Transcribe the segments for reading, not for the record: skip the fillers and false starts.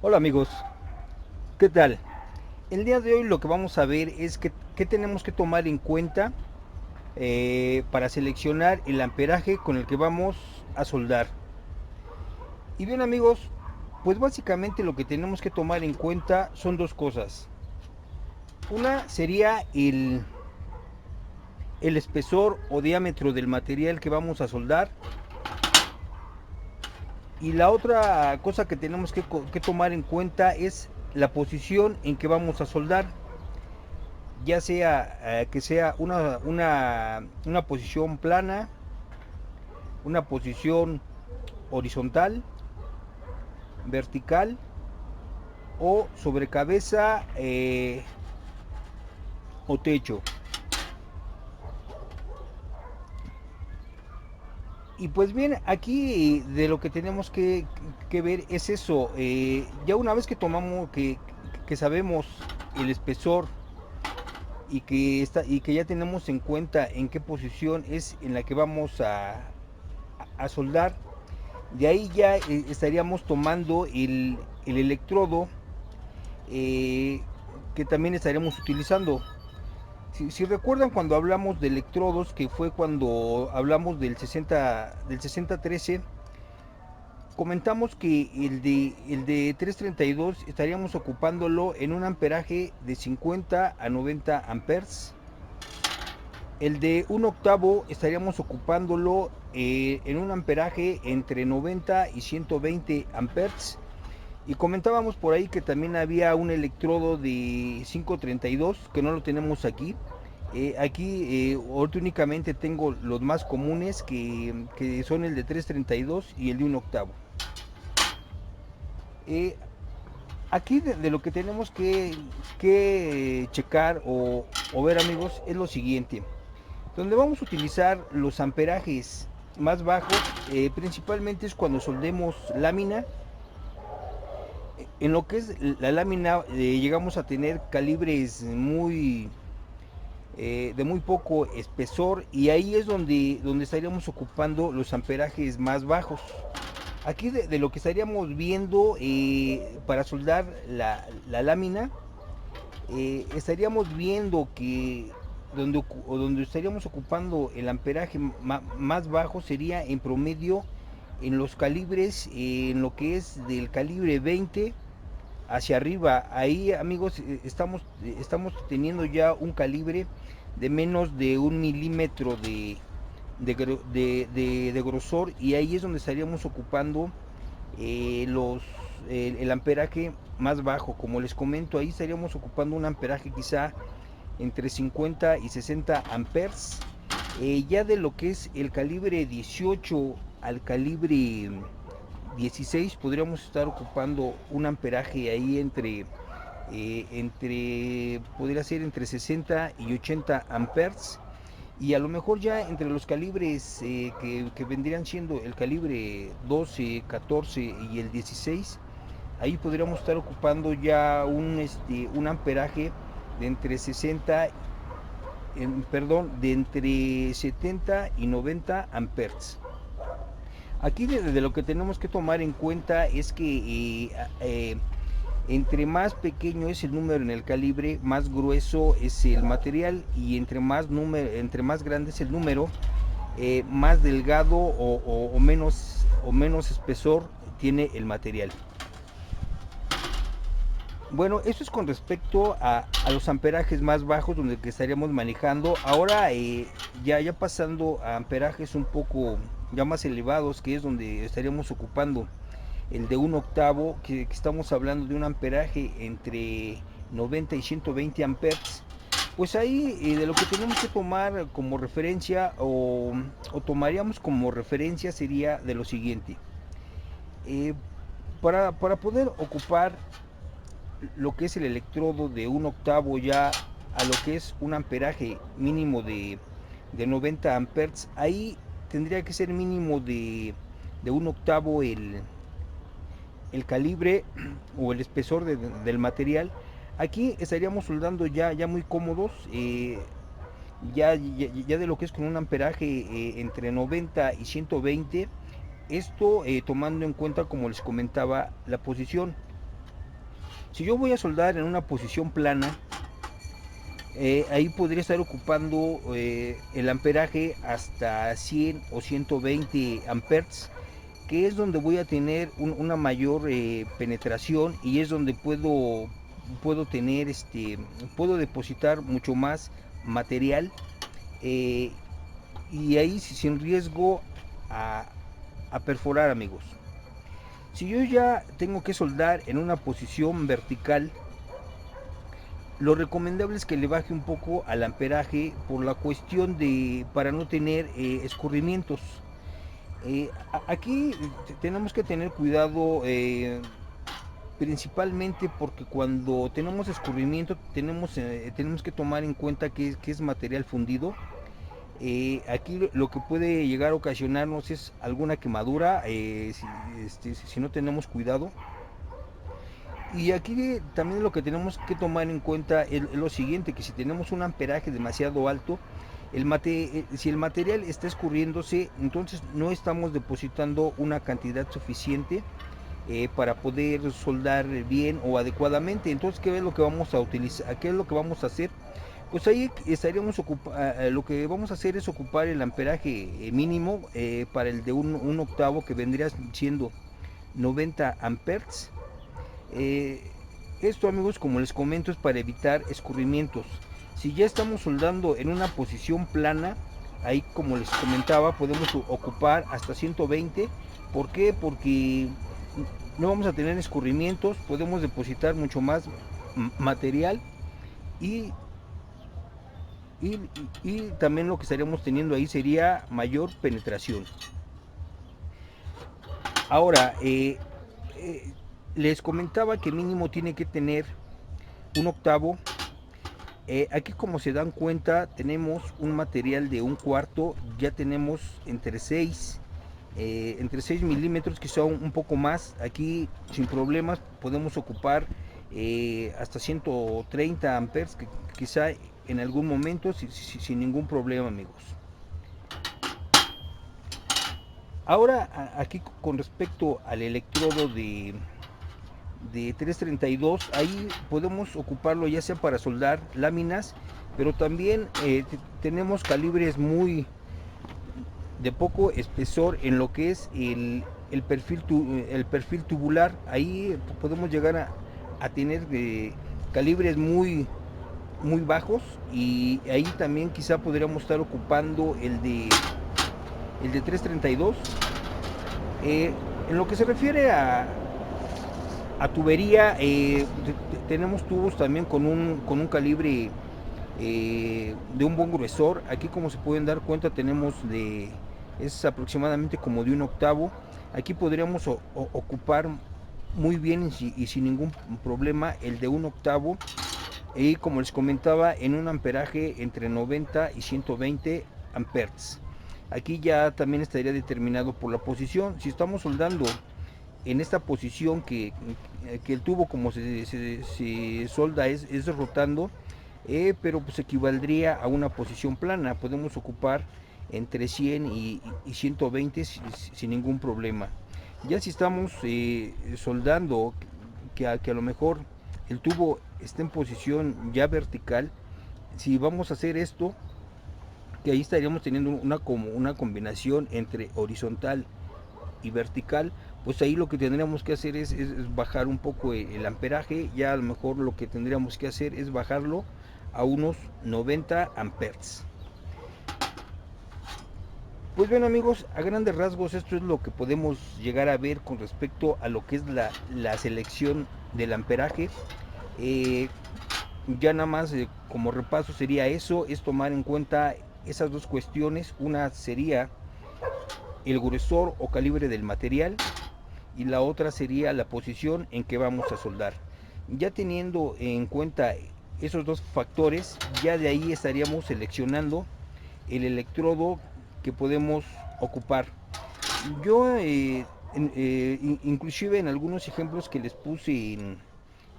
Hola amigos, ¿qué tal? El día de hoy lo que vamos a ver es qué tenemos que tomar en cuenta para seleccionar el amperaje con el que vamos a soldar. Y bien amigos, pues básicamente lo que tenemos que tomar en cuenta son dos cosas. Una sería el espesor o diámetro del material que vamos a soldar. Y la otra cosa que tenemos que tomar en cuenta es la posición en que vamos a soldar. Ya sea que sea una posición plana, una posición horizontal, vertical o sobre cabeza o techo. Y pues bien, aquí de lo que tenemos que ver es eso. Ya una vez que tomamos, que sabemos el espesor y que ya tenemos en cuenta en qué posición es en la que vamos a soldar. De ahí ya estaríamos tomando el electrodo eh, que también estaremos utilizando. Si recuerdan cuando hablamos de electrodos, que fue cuando hablamos del 6013, comentamos que el de 332 estaríamos ocupándolo en un amperaje de 50 a 90 amperes. El de un octavo estaríamos ocupándolo en un amperaje entre 90 y 120 amperes. Y comentábamos por ahí que también había un electrodo de 532 que no lo tenemos aquí. Aquí ahorita únicamente tengo los más comunes que son el de 332 y el de un octavo. Eh, Aquí de lo que tenemos que checar o ver amigos es lo siguiente. Donde vamos a utilizar los amperajes más bajos, principalmente es cuando soldemos lámina. En lo que es la lámina llegamos a tener calibres de muy poco espesor y ahí es donde estaríamos ocupando los amperajes más bajos. Aquí de lo que estaríamos viendo para soldar la lámina, estaríamos viendo que donde estaríamos ocupando el amperaje más bajo sería en promedio en los calibres, en lo que es del calibre 20 hacia arriba. Ahí amigos estamos teniendo ya un calibre de menos de 1 milímetro de grosor y ahí es donde estaríamos ocupando el amperaje más bajo. Como les comento, ahí estaríamos ocupando un amperaje quizá entre 50 y 60 amperes. Ya de lo que es el calibre 18 al calibre 16 podríamos estar ocupando un amperaje ahí podría ser entre 60 y 80 amperes. Y a lo mejor ya entre los calibres que vendrían siendo el calibre 12, 14 y el 16, ahí podríamos estar ocupando ya un amperaje de entre 60, de entre 70 y 90 amperes. Aquí de lo que tenemos que tomar en cuenta es que entre más pequeño es el número en el calibre, más grueso es el material y entre más grande es el número, más delgado o menos espesor tiene el material. Bueno, eso es con respecto a los amperajes más bajos donde que estaríamos manejando. Ahora ya pasando a amperajes un poco ya más elevados, que es donde estaríamos ocupando el de un octavo, que estamos hablando de un amperaje entre 90 y 120 amperes. Pues ahí de lo que tenemos que tomar como referencia o tomaríamos como referencia sería de lo siguiente. Eh, para poder ocupar lo que es el electrodo de un octavo ya a lo que es un amperaje mínimo de 90 amperes, ahí tendría que ser mínimo de un octavo el calibre o el espesor del material. Aquí estaríamos soldando ya muy cómodos, ya de lo que es con un amperaje entre 90 y 120. Esto tomando en cuenta, como les comentaba, la posición. Si yo voy a soldar en una posición plana, ahí podría estar ocupando el amperaje hasta 100 o 120 amperes, que es donde voy a tener una mayor penetración, y es donde puedo tener puedo depositar mucho más material, eh, y ahí sin riesgo a, a perforar, amigos. Si yo ya tengo que soldar en una posición vertical, lo recomendable es que le baje un poco al amperaje, por la cuestión de para no tener escurrimientos. Aquí tenemos que tener cuidado, principalmente porque cuando tenemos escurrimiento tenemos que tomar en cuenta que es material fundido. Aquí lo que puede llegar a ocasionarnos es alguna quemadura, si no tenemos cuidado. Y aquí también lo que tenemos que tomar en cuenta es lo siguiente, que si tenemos un amperaje demasiado alto, si el material está escurriéndose, entonces no estamos depositando una cantidad suficiente para poder soldar bien o adecuadamente. Entonces, ¿qué es lo que vamos a utilizar? ¿Qué es lo que vamos a hacer? Pues ahí lo que vamos a hacer es ocupar el amperaje mínimo para el de un octavo, que vendría siendo 90 amperes. eh, Esto, amigos, como les comento, es para evitar escurrimientos. Si ya estamos soldando en una posición plana, ahí, como les comentaba, podemos ocupar hasta 120. ¿Por qué? Porque no vamos a tener escurrimientos, podemos depositar mucho más material, y, y, y también lo que estaríamos teniendo ahí sería mayor penetración. Ahora, eh, les comentaba que mínimo tiene que tener un octavo. Aquí, como se dan cuenta, tenemos un material de un cuarto, ya tenemos entre 6 milímetros, quizá un poco más. Aquí sin problemas podemos ocupar hasta 130 amperes, que quizá en algún momento sin ningún problema, amigos. Ahora, aquí con respecto al electrodo de 332, ahí podemos ocuparlo ya sea para soldar láminas, pero también tenemos calibres muy de poco espesor en lo que es el perfil tubular. Ahí podemos llegar a tener calibres muy bajos, y ahí también quizá podríamos estar ocupando el de 332. En lo que se refiere a tubería, tenemos tubos también con un calibre de un buen gruesor. Aquí, como se pueden dar cuenta, es aproximadamente como de un octavo. Aquí podríamos ocupar muy bien y sin ningún problema el de un octavo, y como les comentaba, en un amperaje entre 90 y 120 amperes. Aquí ya también estaría determinado por la posición. Si estamos soldando en esta posición, que el tubo, como se solda, es rotando, pero pues equivaldría a una posición plana. Podemos ocupar entre 100 y 120 sin ningún problema. Ya si estamos soldando, que a lo mejor el tubo está en posición ya vertical, si vamos a hacer esto, que ahí estaríamos teniendo como una combinación entre horizontal y vertical, pues ahí lo que tendríamos que hacer es bajar un poco el amperaje. Ya a lo mejor lo que tendríamos que hacer es bajarlo a unos 90 amperes. Pues bien, amigos, a grandes rasgos esto es lo que podemos llegar a ver con respecto a lo que es la selección del amperaje. Eh, ya nada más como repaso sería eso, es tomar en cuenta esas dos cuestiones. Una sería el gruesor o calibre del material, y la otra sería la posición en que vamos a soldar. Ya teniendo en cuenta esos dos factores, ya de ahí estaríamos seleccionando el electrodo que podemos ocupar. Yo, inclusive en algunos ejemplos que les puse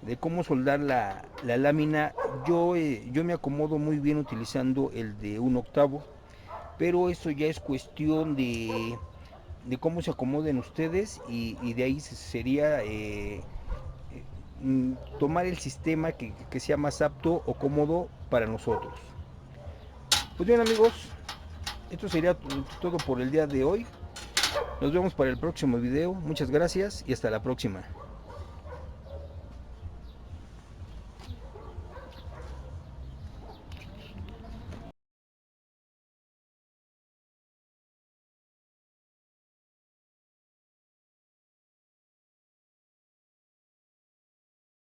de cómo soldar la lámina, yo me acomodo muy bien utilizando el de un octavo, pero eso ya es cuestión de cómo se acomoden ustedes, y de ahí sería tomar el sistema que sea más apto o cómodo para nosotros. Pues bien amigos, esto sería todo por el día de hoy. Nos vemos para el próximo video. Muchas gracias y hasta la próxima.